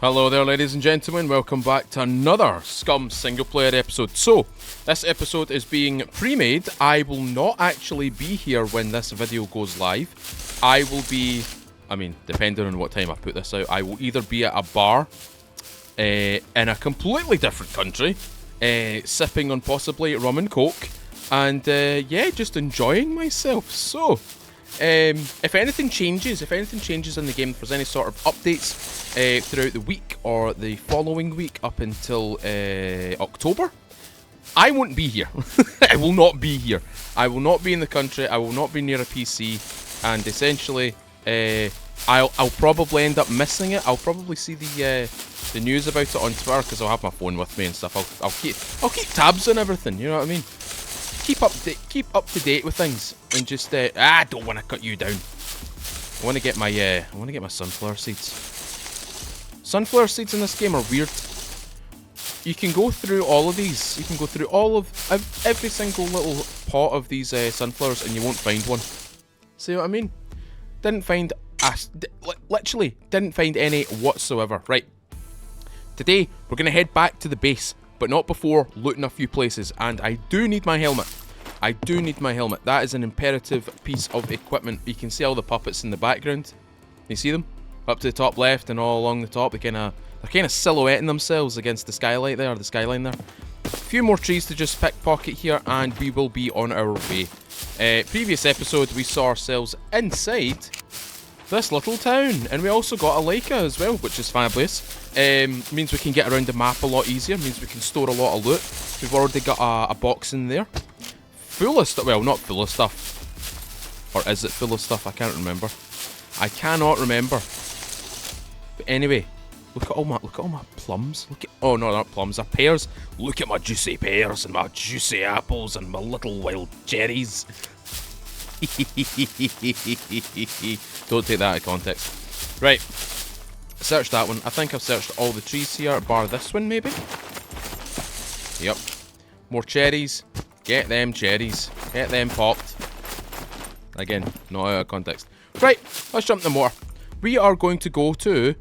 Hello there, ladies and gentlemen, welcome back to another SCUM single player episode. So, this episode is being pre-made. I will not actually be here when this video goes live. I will be, depending on what time I put this out, I will either be at a bar in a completely different country, sipping on possibly rum and coke, and just enjoying myself. So, if anything changes in the game, if there's any sort of updates throughout the week or the following week up until October, I won't be here. I will not be here. I will not be in the country. I will not be near a PC, and essentially, I'll probably end up missing it. I'll probably see the news about it on Twitter because I'll have my phone with me and stuff. I'll keep tabs on everything. You know what I mean? Keep up to date with things, and just I don't want to cut you down. I want to get my sunflower seeds. Sunflower seeds in this game are weird. You can go through all of these. You can go through every single little pot of these sunflowers, and you won't find one. See what I mean? Literally didn't find any whatsoever. Right. Today we're gonna head back to the base, but not before looting a few places, and I do need my helmet. That is an imperative piece of equipment. You can see all the puppets in the background. You see them? Up to the top left and all along the top. They're kind of silhouetting themselves against the skyline there. A few more trees to just pickpocket here, and we will be on our way. Previous episode, we saw ourselves inside this little town, and we also got a Leica as well, which is fabulous. Means we can get around the map a lot easier, means we can store a lot of loot. We've already got a box in there. Full of stuff, well, not full of stuff. Or is it full of stuff? I can't remember. I cannot remember. But anyway, look at all my plums. Oh no, not plums, they're pears. Look at my juicy pears and my juicy apples and my little wild cherries. Don't take that out of context. Right. Search that one. I think I've searched all the trees here, bar this one maybe. Yep. More cherries. Get them cherries. Get them popped. Again, not out of context. Right, let's jump in the motor. We are going to go to...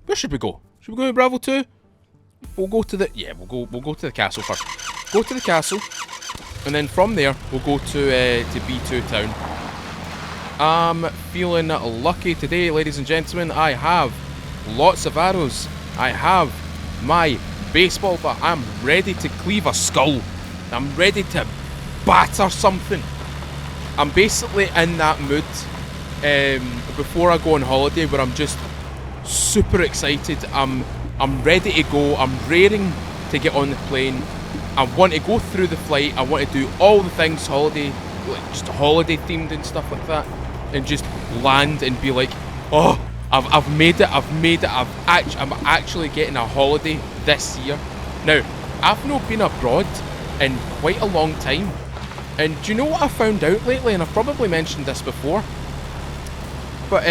Where should we go? Should we go to Bravo 2? We'll go to the... Yeah, we'll go to the castle first. Go to the castle. And then from there, we'll go to B2 town. I'm feeling lucky today, ladies and gentlemen. I have lots of arrows. I have my baseball bat. I'm ready to cleave a skull. I'm ready to batter something. I'm basically in that mood before I go on holiday where I'm just super excited. I'm ready to go. I'm raring to get on the plane. I want to go through the flight. I want to do all the things just holiday themed and stuff like that, and just land and be like, oh, I've made it. I'm actually getting a holiday this year. Now, I've not been abroad in quite a long time, and do you know what I found out lately? And I've probably mentioned this before, but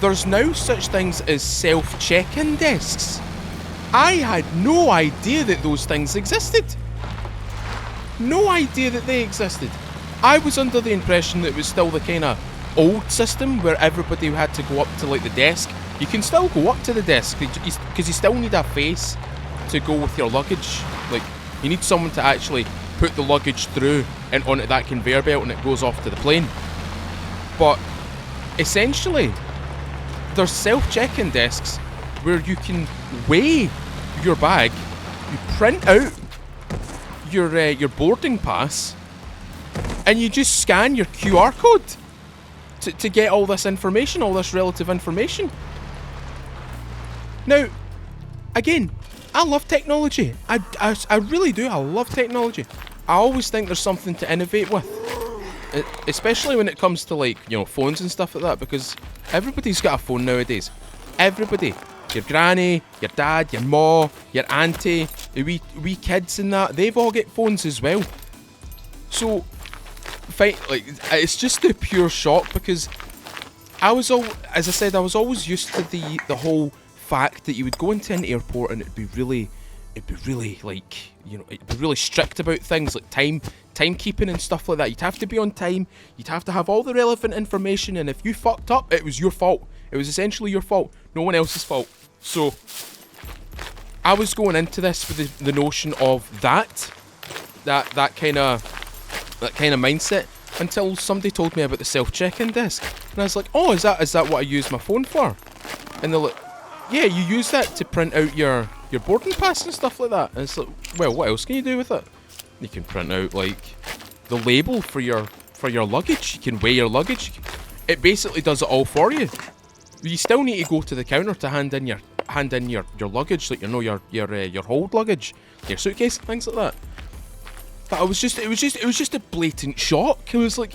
there's now such things as self-check-in desks. I had no idea that those things existed. No idea that they existed. I was under the impression that it was still the kind of old system where everybody had to go up to like the desk. You can still go up to the desk because you still need a face to go with your luggage. Like, you need someone to actually put the luggage through and onto that conveyor belt, and it goes off to the plane. But essentially, there's self-check-in desks where you can weigh your bag, you print out your boarding pass, and you just scan your QR code to get all this information, all this relative information. Now, again, I love technology. I really do. I love technology. I always think there's something to innovate with, especially when it comes to, like, you know, phones and stuff like that, because everybody's got a phone nowadays. Everybody. Your granny, your dad, your ma, your auntie, the wee kids and that, they've all got phones as well. So, it's just a pure shock, because as I said, I was always used to the whole fact that you would go into an airport and it'd be really like, you know, it'd be really strict about things like timekeeping and stuff like that. You'd have to be on time, you'd have to have all the relevant information, and if you fucked up, it was your fault. It was essentially your fault, no one else's fault. So I was going into this with the notion of that kind of mindset until somebody told me about the self-check-in disc, and I was like, oh, is that what I use my phone for? And they're like, yeah, you use that to print out your boarding pass and stuff like that. And it's like, well, what else can you do with it? You can print out like the label for your luggage. You can weigh your luggage. It basically does it all for you. You still need to go to the counter to hand in your luggage, like your hold luggage, your suitcase, things like that. But it was just a blatant shock. It was like,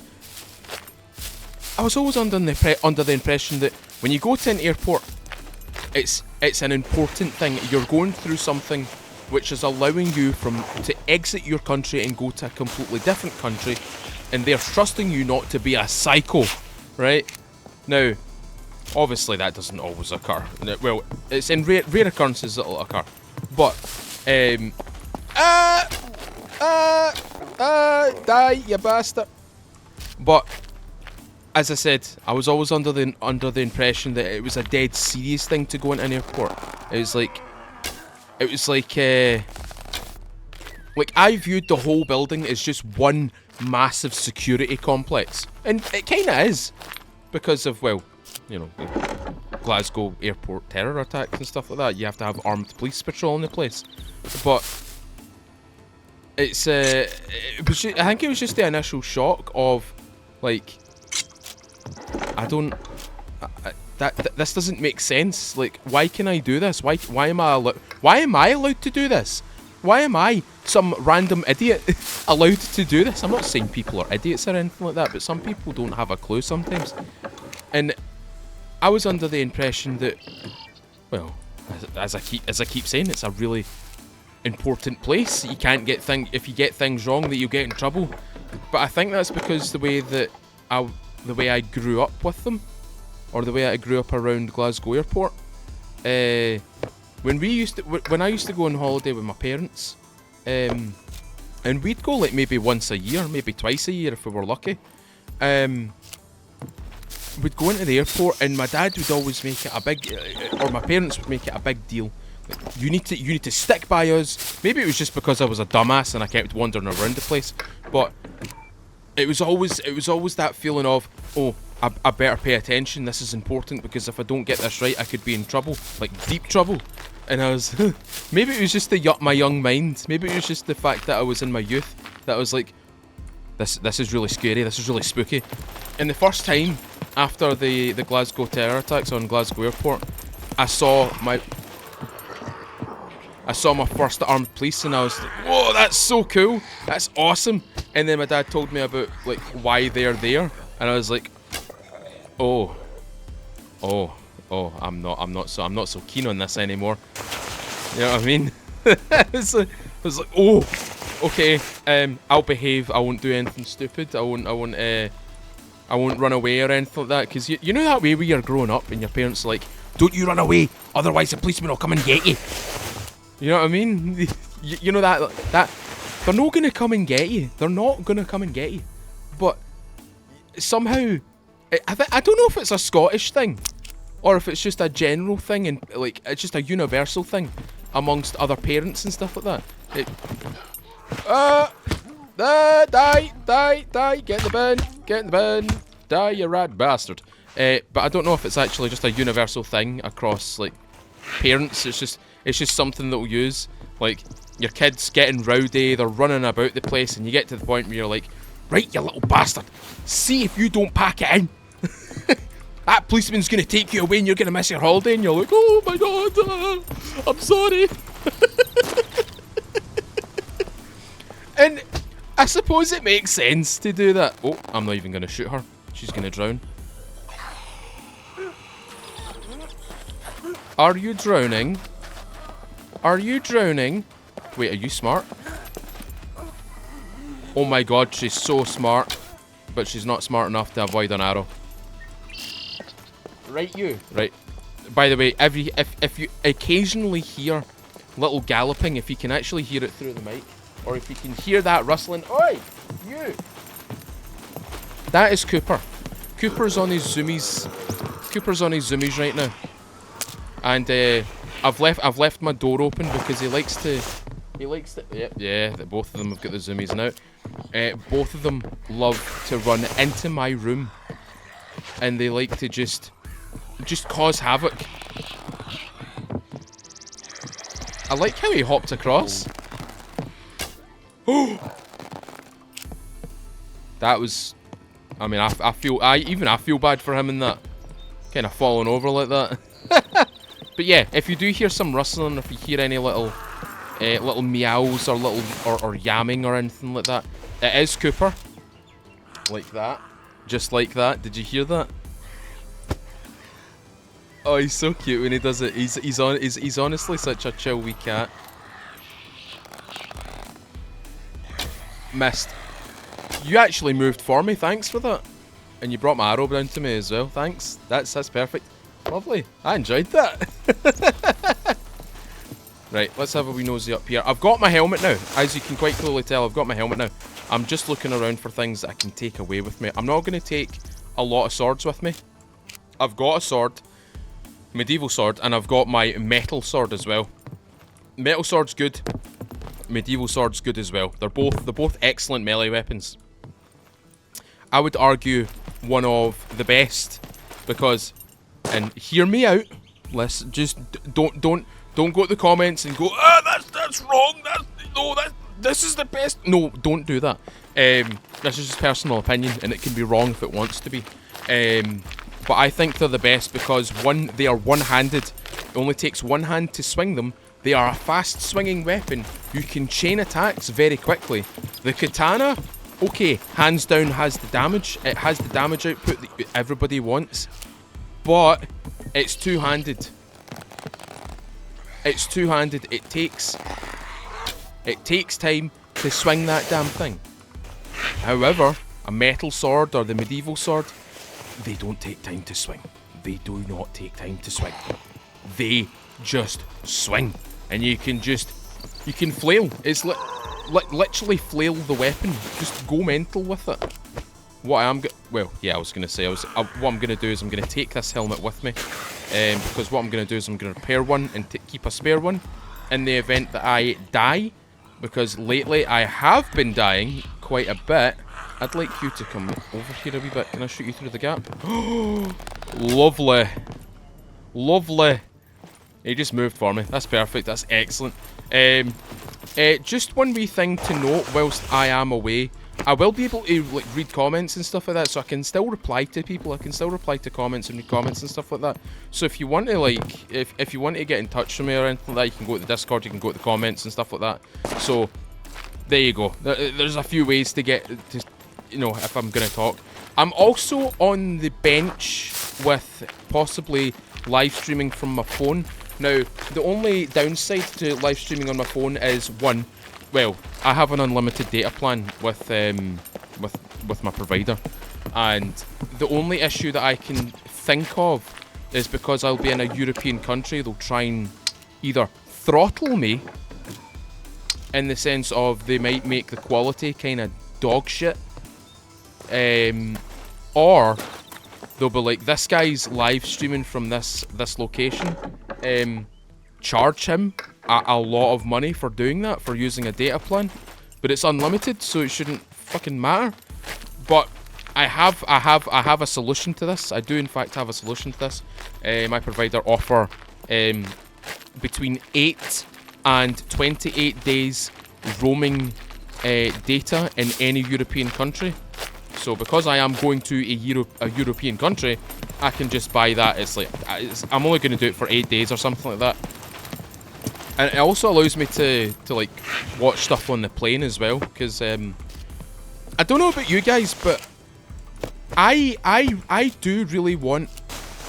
I was always under the impression that when you go to an airport, it's an important thing. You're going through something which is allowing you to exit your country and go to a completely different country, and they're trusting you not to be a psycho, right? Now, obviously that doesn't always occur. Well, it's in rare occurrences that it'll occur. But, die, you bastard. But, as I said, I was always under the impression that it was a dead serious thing to go into an airport. It was like I viewed the whole building as just one massive security complex. And it kinda is. Because of, well, you know, Glasgow airport terror attacks and stuff like that. You have to have armed police patrolling the place. But it's I think it was just the initial shock of, like, this doesn't make sense. Like, why can I do this? Why am I allowed to do this? Why am I, some random idiot, allowed to do this? I'm not saying people are idiots or anything like that, but some people don't have a clue sometimes. And I was under the impression that, well, as I keep saying, it's a really important place. You can't get if you get things wrong, that you'll get in trouble. But I think that's because the way I grew up with them, or the way I grew up around Glasgow Airport. When I used to go on holiday with my parents, and we'd go like maybe once a year, maybe twice a year if we were lucky. We'd go into the airport, and my dad would always make it a big, or my parents would make it a big deal. Like, you need to stick by us. Maybe it was just because I was a dumbass and I kept wandering around the place, but it was always that feeling of, oh, I better pay attention. This is important, because if I don't get this right, I could be in trouble, like deep trouble. And I was, maybe it was just my young mind. Maybe it was just the fact that I was in my youth that I was like, this is really scary. This is really spooky. And the first time after the Glasgow terror attacks on Glasgow Airport, I saw my first armed police, and I was like, whoa, that's so cool. That's awesome. And then my dad told me about like why they're there, and I was like, oh, I'm not so keen on this anymore. You know what I mean? I was like, oh, okay, I'll behave. I won't do anything stupid. I won't run away or anything like that. Because you know that way where you're growing up and your parents are like, don't you run away, otherwise the policeman will come and get you. You know what I mean? You know that they're not gonna come and get you. They're not gonna come and get you. But somehow, I don't know if it's a Scottish thing, or if it's just a general thing, and like it's just a universal thing amongst other parents and stuff like that. Die, get in the bin, die, you rad bastard. But I don't know if it's actually just a universal thing across like parents. It's just something that we'll use. Like, your kids getting rowdy, they're running about the place, and you get to the point where you're like, right, you little bastard, see if you don't pack it in. That policeman's going to take you away and you're going to miss your holiday, and you're like, oh my god, I'm sorry. And I suppose it makes sense to do that. Oh, I'm not even going to shoot her. She's going to drown. Are you drowning? Are you drowning? Wait, are you smart? Oh my god, she's so smart. But she's not smart enough to avoid an arrow. Right, you. Right. By the way, if you occasionally hear little galloping, if you can actually hear it through the mic, or if you can hear that rustling, oi, you. That is Cooper. Cooper's on his zoomies. Cooper's on his zoomies right now. And I've left my door open because he likes to. Yeah. Both of them have got the zoomies now. Both of them love to run into my room, and they like to just cause havoc. I like how he hopped across. Oh, that was. I mean, I feel bad for him in that, kind of falling over like that. But yeah, if you do hear some rustling, if you hear any little meows or or yamming or anything like that, it is Cooper. Like that, just like that. Did you hear that? Oh, he's so cute when he does it. He's honestly such a chill wee cat. Missed. You actually moved for me. Thanks for that. And you brought my arrow down to me as well. Thanks. That's perfect. Lovely. I enjoyed that. Right, let's have a wee nosy up here. I've got my helmet now. As you can quite clearly tell, I've got my helmet now. I'm just looking around for things that I can take away with me. I'm not going to take a lot of swords with me. I've got a sword, medieval sword, and I've got my metal sword as well. Metal sword's good. Medieval sword's good as well. They're both excellent melee weapons. I would argue one of the best because, and hear me out. Let's just don't go to the comments and go, that's wrong. This is the best. No, don't do that. This is just personal opinion, and it can be wrong if it wants to be. But I think they're the best because one, they are one-handed. It only takes one hand to swing them. They are a fast swinging weapon. You can chain attacks very quickly. The katana, okay, hands down has the damage. It has the damage output that everybody wants. But it's two-handed. It's two-handed. It takes time to swing that damn thing. However, a metal sword or the medieval sword, they don't take time to swing. They do not take time to swing. They just swing. And you can flail. It's literally flail the weapon. Just go mental with it. What I'm going to say, what I'm going to do is I'm going to take this helmet with me. Because what I'm going to do is I'm going to repair one and keep a spare one in the event that I die. Because lately I have been dying quite a bit. I'd like you to come over here a wee bit. Can I shoot you through the gap? Lovely. Lovely. He just moved for me. That's perfect. That's excellent. Just one wee thing to note whilst I am away. I will be able to read comments and stuff like that, so I can still reply to people. I can still reply to comments and read comments and stuff like that. So if you want to if you want to get in touch with me or anything like that, you can go to the Discord, you can go to the comments and stuff like that. So there you go. There's a few ways to get to, if I'm gonna talk. I'm also on the bench with possibly live streaming from my phone. Now, the only downside to live streaming on my phone is one. Well, I have an unlimited data plan with my provider, and the only issue that I can think of is because I'll be in a European country, they'll try and either throttle me in the sense of they might make the quality kind of dog shit, or they'll be like, this guy's live streaming from this location, charge him a lot of money for doing that, for using a data plan, but it's unlimited, so it shouldn't fucking matter. But I have a solution to this. I do in fact have a solution to this. My provider offer between 8 and 28 days roaming data in any European country. So because I am going to a European country, I can just buy that. I'm only going to do it for 8 days or something like that. And it also allows me to like watch stuff on the plane as well, because I don't know about you guys, but I do really want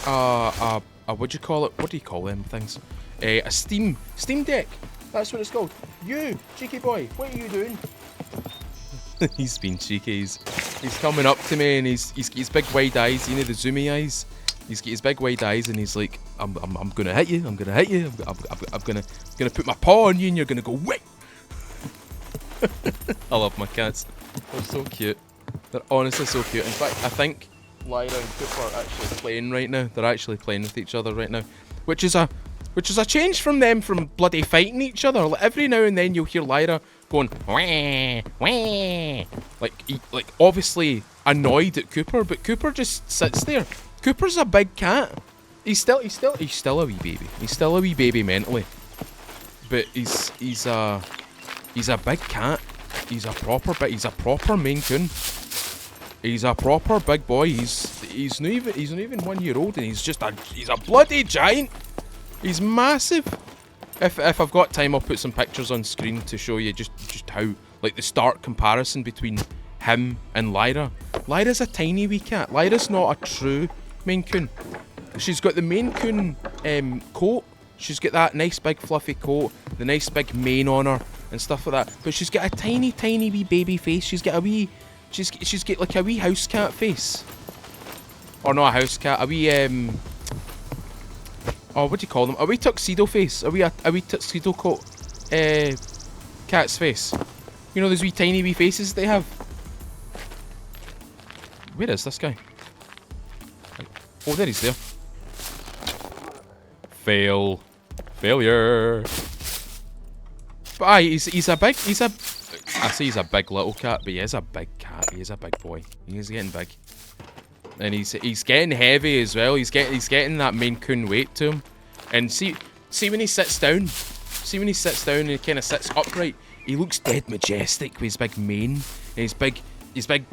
a what do you call it? What do you call them things? A Steam Deck. That's what it's called. You cheeky boy, what are you doing? He's been cheeky. He's coming up to me and he's got his big wide eyes, you know, the zoomy eyes. He's got his big wide eyes and he's like, I'm gonna hit you. I'm gonna hit you. I'm gonna put my paw on you and you're gonna go wait. I love my cats. They're so cute. They're honestly so cute. In fact, I think Lyra and Cooper are actually playing right now. They're actually playing with each other right now, which is a which is a change from them from bloody fighting each other. Like, every now and then you'll hear Lyra going wah, wah, like obviously annoyed at Cooper, but Cooper just sits there. Cooper's a big cat. He's still a wee baby. He's still a wee baby mentally, but he's a big cat. He's a proper Maine Coon. He's a proper big boy. He's not even 1 year old, and he's a bloody giant. He's massive. If I've got time, I'll put some pictures on screen to show you just how, like, the stark comparison between him and Lyra. Lyra's a tiny wee cat. Lyra's not a true Maine Coon. She's got the Maine Coon coat. She's got that nice big fluffy coat, the nice big mane on her and stuff like that. But she's got a tiny wee baby face. She's got like a wee house cat face. Or not a house cat, a wee oh, what do you call them? A wee tuxedo face. A wee tuxedo coat cat's face. You know those wee tiny wee faces they have? Where is this guy? Oh, there he's there. Failure. But aye, I say he's a big little cat, but he is a big cat. He is a big boy. He's getting big. And he's getting heavy as well. He's getting that Maine Coon weight to him. And see when he sits down. See when he sits down and he kind of sits upright. He looks dead majestic with his big mane. And his big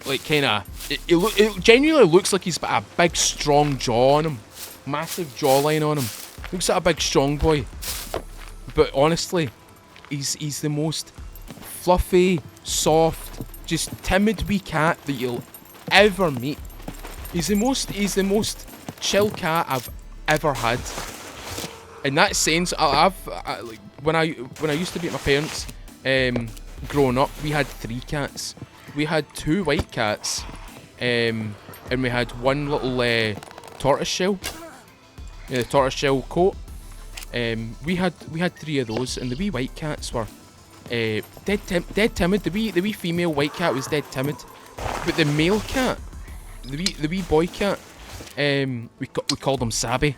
like kind of. It genuinely looks like he's got a big strong jaw on him, massive jawline on him. Looks like a big strong boy. But honestly, he's the most fluffy, soft, just timid wee cat that you'll ever meet. He's the most chill cat I've ever had. In that sense, like, when I used to be at my parents, growing up, we had 3 cats. We had 2 white cats, and we had one little tortoiseshell, the tortoiseshell coat. We had 3 of those, and the wee white cats were dead timid. The wee female white cat was dead timid, but the male cat, the wee boy cat, we called them Sabby.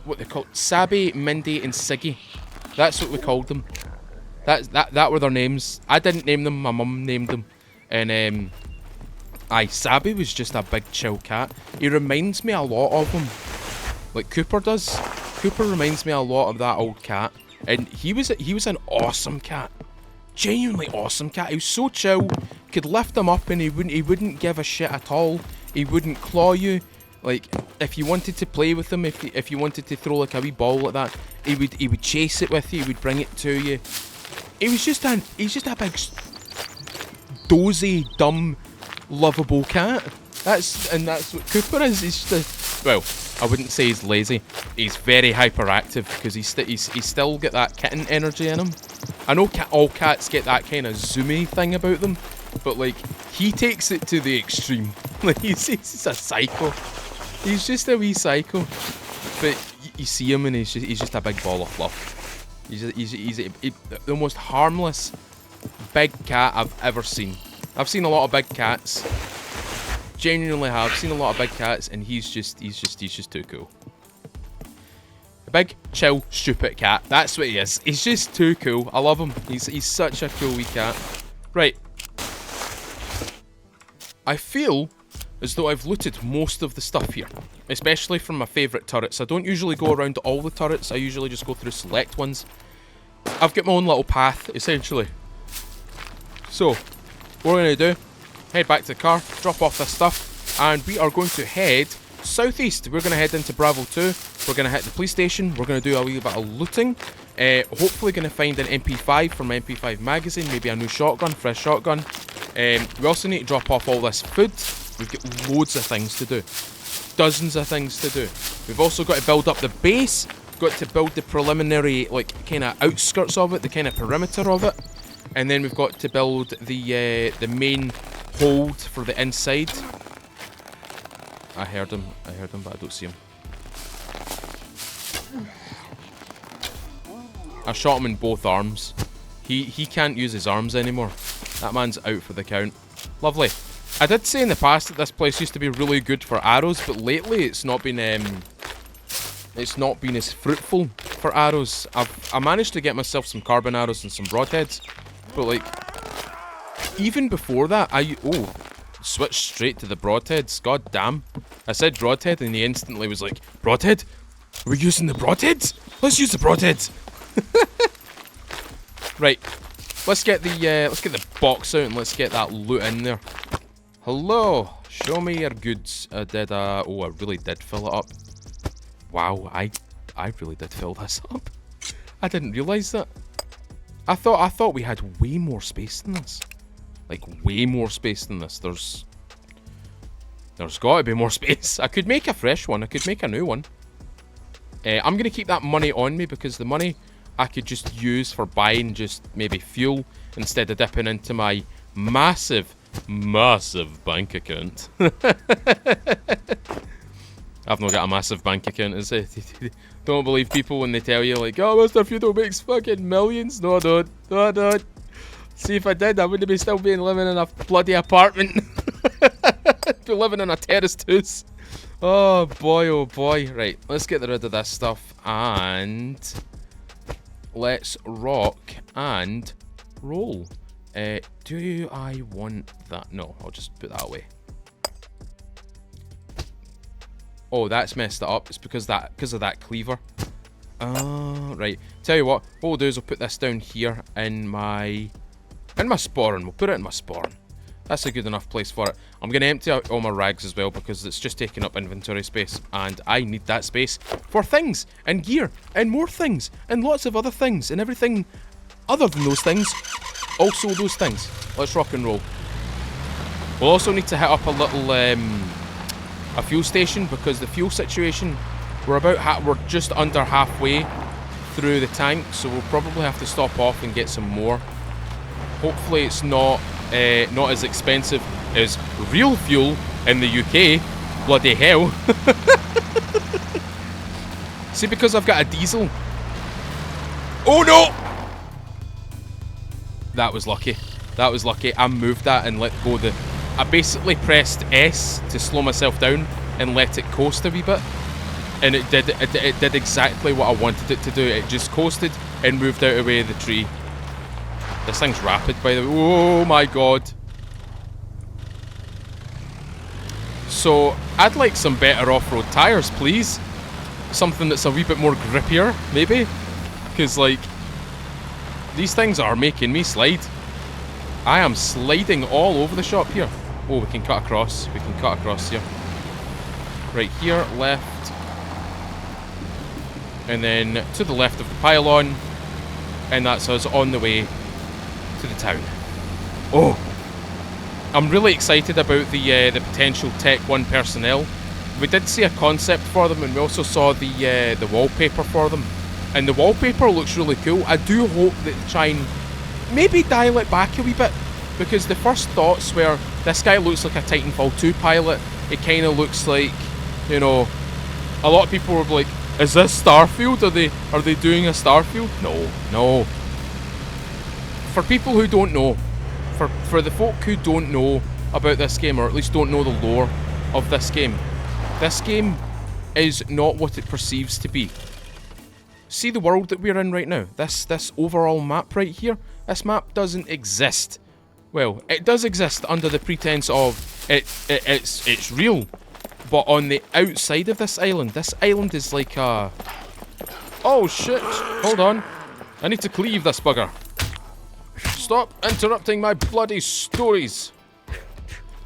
What they called Sabby, Mindy, and Siggy. That's what we called them. That were their names. I didn't name them. My mum named them. And Sabby was just a big chill cat. He reminds me a lot of him, like Cooper does. Cooper reminds me a lot of that old cat. And he was an awesome cat. Genuinely awesome cat. He was so chill. Could lift him up and he wouldn't give a shit at all. He wouldn't claw you. Like, if you wanted to play with him, if you wanted to throw like a wee ball like that, he would chase it with you. He would bring it to you. He's just a big dozy, dumb, lovable cat. That's what Cooper is. He's just well, I wouldn't say he's lazy. He's very hyperactive because he's still got that kitten energy in him. I know all cats get that kind of zoomy thing about them, but like he takes it to the extreme. Like he's a psycho. He's just a wee psycho. But you see him and he's just a big ball of fluff. He's the most harmless big cat I've ever seen. I've seen a lot of big cats. Genuinely have seen a lot of big cats, and he's just too cool. A big, chill, stupid cat. That's what he is. He's just too cool. I love him. He's such a cool wee cat. Right. I feel as though I've looted most of the stuff here, especially from my favourite turrets. I don't usually go around all the turrets. I usually just go through select ones. I've got my own little path, essentially. So, what we're going to do, head back to the car, drop off this stuff, and we are going to head southeast. We're going to head into Bravo 2. We're going to hit the police station. We're going to do a wee bit of looting. Hopefully going to find an MP5 from MP5 magazine, maybe a new shotgun, fresh shotgun. We also need to drop off all this food. We've got loads of things to do. Dozens of things to do. We've also got to build up the base. Got to build the preliminary, like, kind of outskirts of it, the kind of perimeter of it. And then we've got to build the main hold for the inside. I heard him, but I don't see him. I shot him in both arms. He can't use his arms anymore. That man's out for the count. Lovely. I did say in the past that this place used to be really good for arrows, but lately it's not been it's not been as fruitful for arrows. I managed to get myself some carbon arrows and some broadheads, but like, even before that, oh, switched straight to the broadheads. God damn. I said broadhead and he instantly was like, broadhead? We're using the broadheads? Let's use the broadheads. Right. Let's get the box out and let's get that loot in there. Hello. Show me your goods. I really did fill it up. Wow, I really did fill this up. I didn't realise that. I thought we had way more space than this. Like, way more space than this. There's got to be more space. I could make a fresh one. I could make a new one. I'm going to keep that money on me because the money I could just use for buying just maybe fuel instead of dipping into my massive bank account. I've not got a massive bank account, is it? Don't believe people when they tell you, like, oh, Mr. Feudal makes fucking millions. No, I don't. No, I don't. See, if I did, I wouldn't be still being living in a bloody apartment. I'd be living in a terraced house. Oh, boy, oh, boy. Right, let's get rid of this stuff. And let's rock and roll. Do I want that? No, I'll just put that away. Oh, that's messed it up. It's because of that cleaver. Right. Tell you what we'll do is we'll put this down here in my spawn. We'll put it in my spawn. That's a good enough place for it. I'm going to empty out all my rags as well because it's just taking up inventory space and I need that space for things and gear and more things and lots of other things and everything other than those things. Also those things. Let's rock and roll. We'll also need to hit up a little a fuel station because the fuel situation, we're just under halfway through the tank, so we'll probably have to stop off and get some more. Hopefully it's not as expensive as real fuel in the UK. Bloody hell. See, because I've got a diesel. Oh no! That was lucky. That was lucky. I moved that and let go I basically pressed S to slow myself down and let it coast a wee bit. And it did exactly what I wanted it to do. It just coasted and moved out of the way of the tree. This thing's rapid, by the way. Oh my god. So, I'd like some better off-road tyres, please. Something that's a wee bit more grippier, maybe. Because, like, these things are making me slide. I am sliding all over the shop here. Oh, we can cut across. We can cut across here. Right here, left. And then to the left of the pylon. And that's us on the way to the town. Oh! I'm really excited about the potential Tech 1 personnel. We did see a concept for them and we also saw the wallpaper for them. And the wallpaper looks really cool. I do hope that they try and maybe dial it back a wee bit, because the first thoughts were, this guy looks like a Titanfall 2 pilot. It kind of looks like, you know, a lot of people were like, is this Starfield? Are they doing a Starfield? No. For people who don't know, for the folk who don't know about this game, or at least don't know the lore of this game is not what it perceives to be. See the world that we're in right now? This overall map right here? This map doesn't exist. Well, it does exist under the pretense of it's real. But on the outside of this island is like a... Oh shit! Hold on. I need to cleave this bugger. Stop interrupting my bloody stories.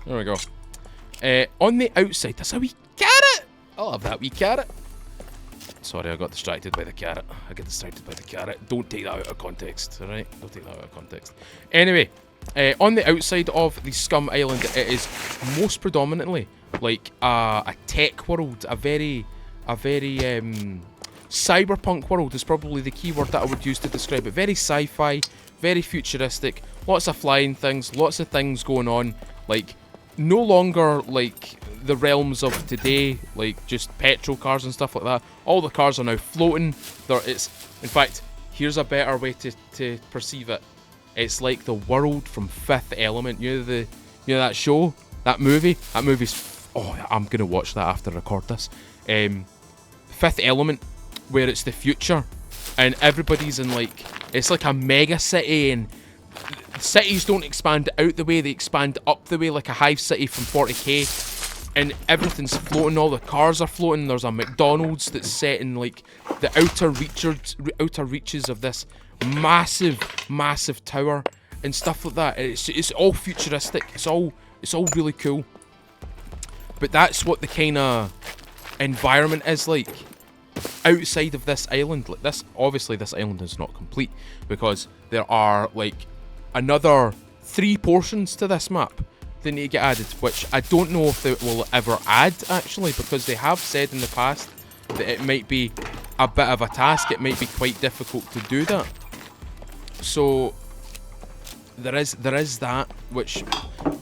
There we go. On the outside, there's a wee carrot! I'll have that wee carrot. Sorry, I got distracted by the carrot. Don't take that out of context, alright? Don't take that out of context. Anyway, on the outside of the SCUM Island, it is most predominantly like a tech world, a very cyberpunk world is probably the key word that I would use to describe it. Very sci-fi, very futuristic, lots of flying things, lots of things going on, like no longer like the realms of today, like just petrol cars and stuff like that. All the cars are now floating. In fact, here's a better way to perceive it. It's like the world from Fifth Element. You know that show, that movie. That movie's. Oh, I'm gonna watch that after I record this. Fifth Element, where it's the future, and everybody's in like, it's like a mega city, and cities don't expand out the way, they expand up the way, like a hive city from 40k, and everything's floating, all the cars are floating. There's a McDonald's that's set in like the outer reaches of this massive tower and stuff like that. It's all futuristic. It's all really cool. But that's what the kind of environment is like outside of this island. Like this, obviously this island is not complete because there are like another 3 portions to this map that need to get added, which I don't know if they will ever add actually, because they have said in the past that it might be a bit of a task. It might be quite difficult to do that. So there is that, which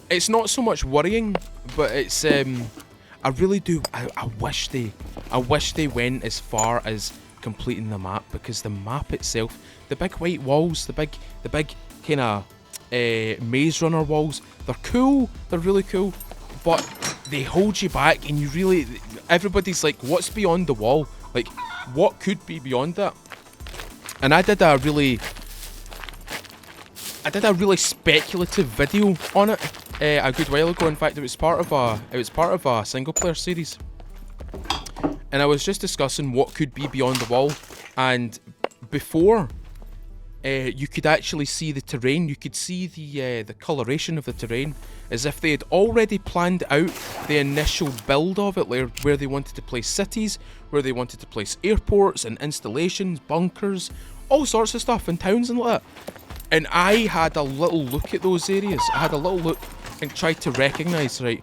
it's not so much worrying, but it's I really do. I wish they went as far as completing the map, because the map itself, the big white walls, the big kind of maze runner walls, they're cool. They're really cool, but they hold you back, and everybody's like, what's beyond the wall? Like, what could be beyond that? And I did a really speculative video on it a good while ago. In fact, it was part of a single player series, and I was just discussing what could be beyond the wall. And before, you could actually see the terrain. You could see the coloration of the terrain, as if they had already planned out the initial build of it, where they wanted to place cities, where they wanted to place airports and installations, bunkers, all sorts of stuff, and towns and like that. And I had a little look at those areas. I had a little look and tried to recognise, right,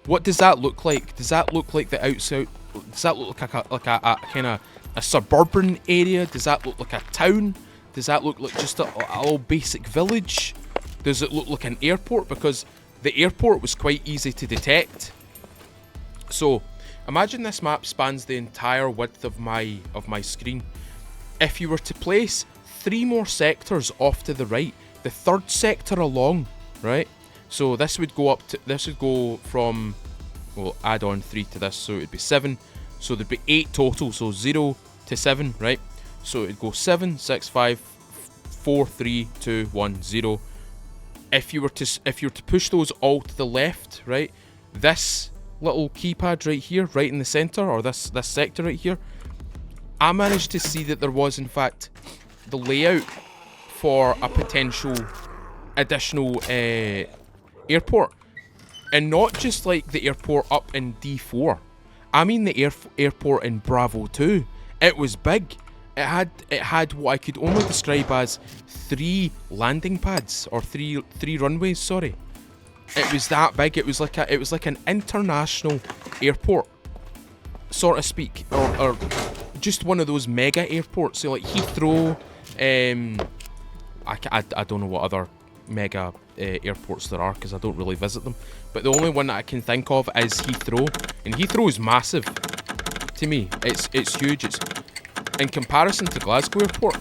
what does that look like? Does that look like the outside? Does that look like a kind of a suburban area? Does that look like a town? Does that look like just a little basic village? Does it look like an airport? Because the airport was quite easy to detect. So imagine this map spans the entire width of my screen. If you were to place 3 more sectors off to the right, the 3rd sector along, right? So this would go from, we'll add on 3 to this, so it'd be 7. So there'd be 8 total, so 0 to 7, right? So it'd go 7, 6, 5, 4, 3, 2, 1, 0. If you were to push those all to the left, right? This little keypad right here, right in the center, or this sector right here, I managed to see that there was in fact the layout for a potential additional airport, and not just like the airport up in D4. I mean the airport in Bravo 2. It was big. It had what I could only describe as 3 landing pads, or three runways. Sorry, it was that big. It was like an international airport, so to speak, or just one of those mega airports. So like Heathrow. I don't know what other mega airports there are, because I don't really visit them, but the only one that I can think of is Heathrow, and Heathrow is massive to me. It's huge. It's in comparison to Glasgow Airport,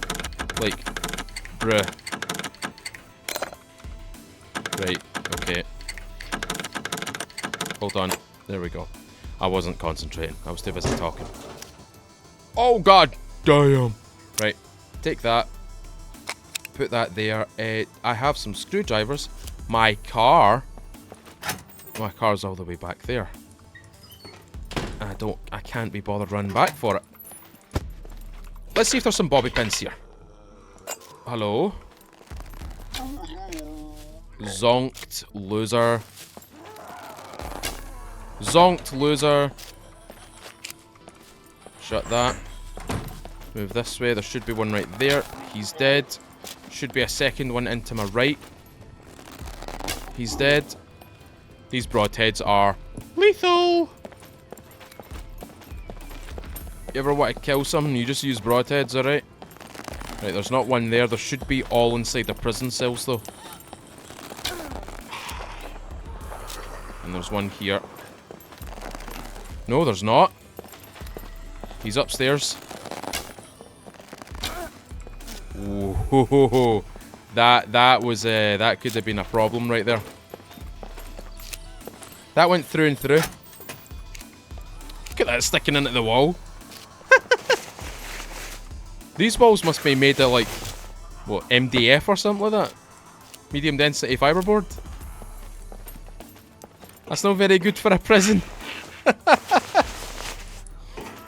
like, bruh. Right, okay, hold on, there we go. I wasn't concentrating, I was too busy talking. Oh god damn. Right, take that, put that there. I have some screwdrivers. My car's all the way back there. I can't be bothered running back for it. Let's see if there's some bobby pins here. Hello? Zonked loser. Zonked loser. Shut that. Move this way. There should be one right there. He's dead. Should be a second one into my right. He's dead. These broadheads are lethal. You ever want to kill someone, you just use broadheads, alright? Right, there's not one there. There should be all inside the prison cells, though. And there's one here. No, there's not. He's upstairs. Ooh, that could have been a problem right there. That went through and through. Look at that sticking into the wall. These balls must be made of, like, what, MDF or something like that? Medium density fiberboard? That's not very good for a prison.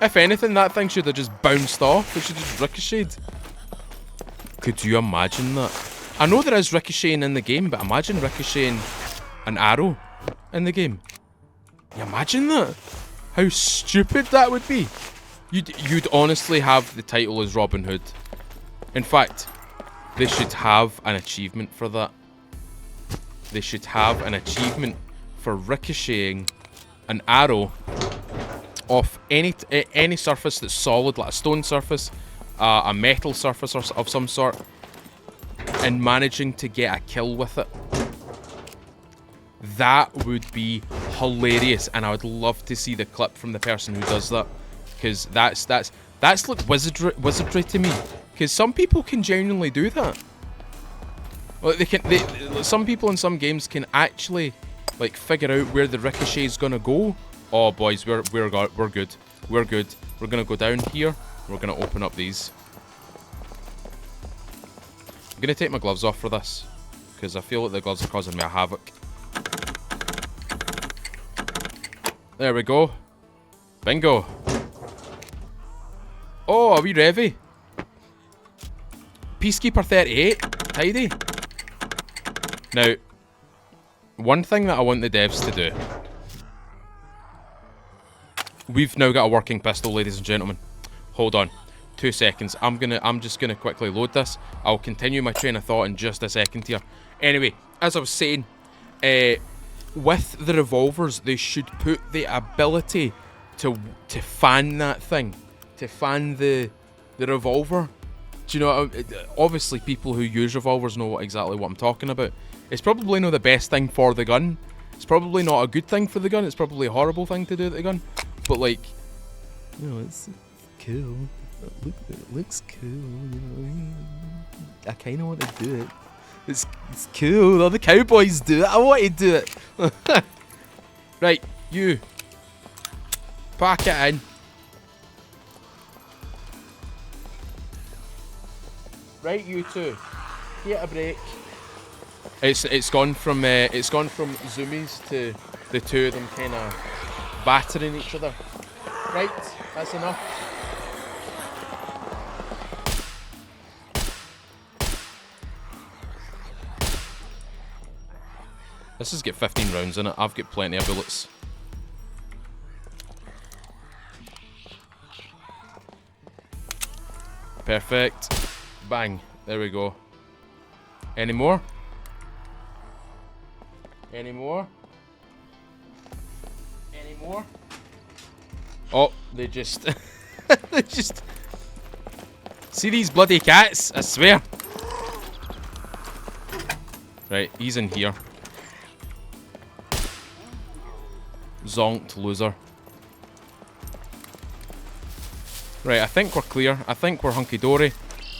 If anything, that thing should have just bounced off. It should have just ricocheted. Could you imagine that? I know there is ricocheting in the game, but imagine ricocheting an arrow in the game. You imagine that? How stupid that would be. You'd honestly have the title as Robin Hood. In fact, they should have an achievement for that. They should have an achievement for ricocheting an arrow off any surface that's solid, like a stone surface, a metal surface of some sort, and managing to get a kill with it. That would be hilarious, and I would love to see the clip from the person who does that, because that's like wizardry to me. Because some people can genuinely do that. Well, some people in some games can actually like figure out where the ricochet is gonna go. Oh boys, we're good. We're good. We're gonna go down here. We're gonna open up these. I'm gonna take my gloves off for this, because I feel like the gloves are causing me a havoc. There we go. Bingo. Oh, are we revy? Peacekeeper 38. Tidy. Now, one thing that I want the devs to do. We've now got a working pistol, ladies and gentlemen. Hold on. 2 seconds. I'm just gonna quickly load this. I'll continue my train of thought in just a second here. Anyway, as I was saying, with the revolvers, they should put the ability to fan that thing, to fan the revolver. Do you know? Obviously, people who use revolvers know exactly what I'm talking about. It's probably not the best thing for the gun. It's probably not a good thing for the gun. It's probably a horrible thing to do with the gun. But like, you know, it's cool. It looks cool. You know, I kind of want to do it. It's cool. All the cowboys do it. I want to do it. Right, you. Pack it in. Right, you two. Get a break. It's gone from zoomies to the two of them kind of battering each other. Right, that's enough. This has got 15 rounds in it. I've got plenty of bullets. Perfect. Bang. There we go. Any more? Any more? Any more? Oh, they just... they just... See these bloody cats? I swear. Right, he's in here. Zonked loser. Right, I think we're clear. I think we're hunky-dory.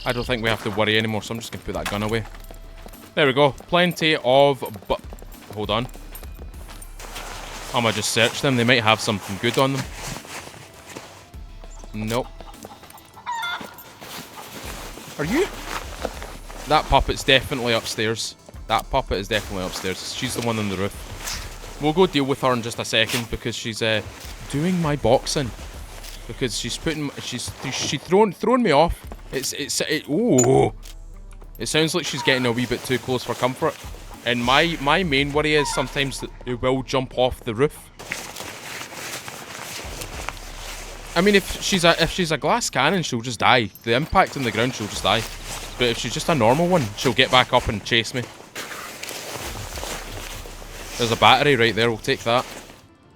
I don't think we have to worry anymore, so I'm just going to put that gun away. There we go. Plenty of... Hold on. I'm going to just search them. They might have something good on them. Nope. Are you? That puppet's definitely upstairs. That puppet is definitely upstairs. She's the one on the roof. We'll go deal with her in just a second because she's doing my boxing. Because she's throwing me off. Ooh. It sounds like she's getting a wee bit too close for comfort. And my main worry is sometimes that it will jump off the roof. I mean, if she's a glass cannon, she'll just die. The impact on the ground, she'll just die. But if she's just a normal one, she'll get back up and chase me. There's a battery right there. We'll take that.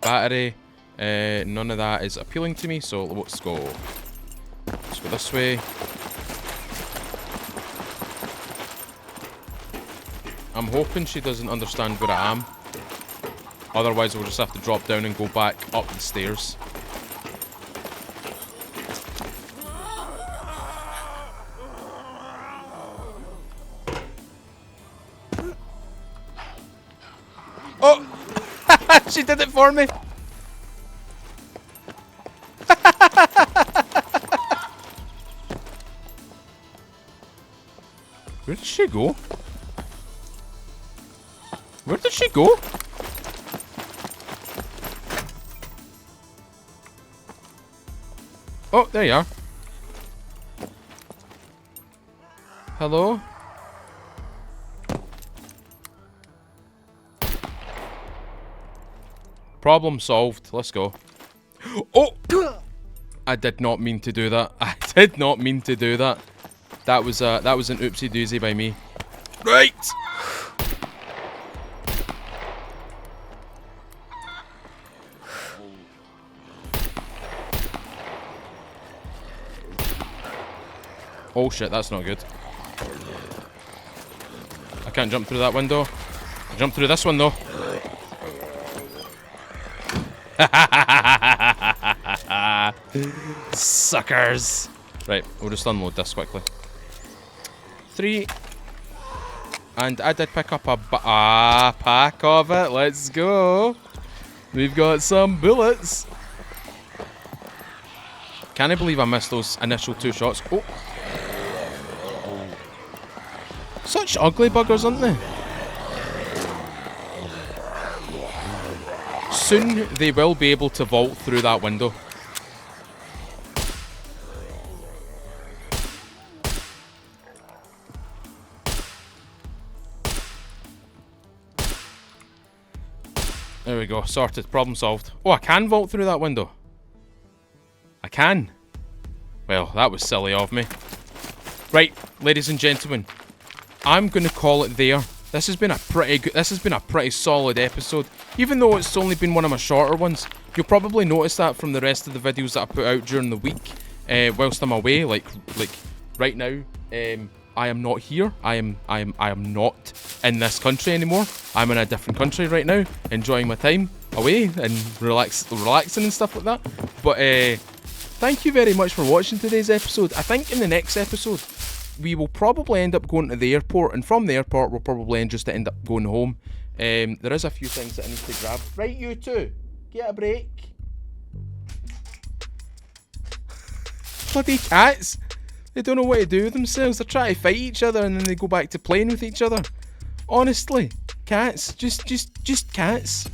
Battery. None of that is appealing to me, so let's go. Let's go this way. I'm hoping she doesn't understand where I am. Otherwise, we'll just have to drop down and go back up the stairs. Oh! She did it for me! she go? Where did she go? Oh, there you are. Hello? Problem solved. Let's go. Oh! I did not mean to do that. I did not mean to do that. That was an oopsie doozy by me. Right! Oh shit, that's not good. I can't jump through that window. I jump through this one though. Suckers! Right, we'll just unload this quickly. 3. And I did pick up a pack of it. Let's go. We've got some bullets. Can't I believe I missed those initial 2 shots. Oh. Such ugly buggers, aren't they? Soon they will be able to vault through that window. There we go, sorted, problem solved. Oh, I can vault through that window. I can. Well, that was silly of me. Right, ladies and gentlemen, I'm gonna call it there. This has been a pretty solid episode. Even though it's only been one of my shorter ones, you'll probably notice that from the rest of the videos that I put out during the week, whilst I'm away. Like right now, I am not here. I am not in this country anymore. I'm in a different country right now, enjoying my time away and relaxing and stuff like that. But thank you very much for watching today's episode. I think in the next episode, we will probably end up going to the airport, and from the airport we'll probably just end up going home. There is a few things that I need to grab. Right, you two, get a break. Bloody cats! They don't know what to do with themselves. They try to fight each other and then they go back to playing with each other. Honestly, cats, just cats.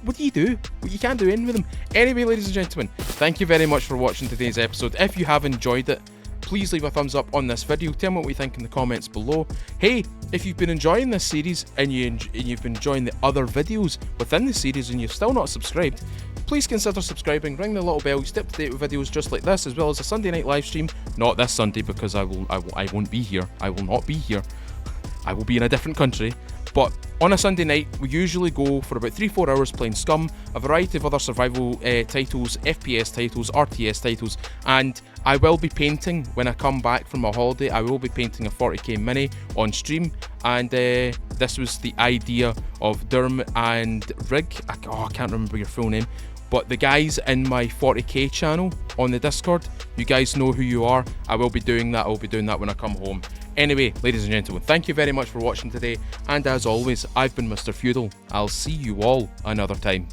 What do you do? You can't do anything with them. Anyway, ladies and gentlemen, thank you very much for watching today's episode. If you have enjoyed it, please leave a thumbs up on this video. Tell me what you think in the comments below. Hey, if you've been enjoying this series and you've been enjoying the other videos within the series and you're still not subscribed, please consider subscribing, ring the little bell, you stay up to date with videos just like this, as well as a Sunday night live stream. Not this Sunday, because I won't be here. I will not be here. I will be in a different country. But on a Sunday night, we usually go for about 3-4 hours playing SCUM, a variety of other survival titles, FPS titles, RTS titles, and I will be painting when I come back from my holiday. I will be painting a 40k mini on stream, and this was the idea of Derm and Rig. I can't remember your full name. But the guys in my 40k channel on the Discord, you guys know who you are. I will be doing that. I will be doing that when I come home. Anyway, ladies and gentlemen, thank you very much for watching today. And as always, I've been Mr. Feudal. I'll see you all another time.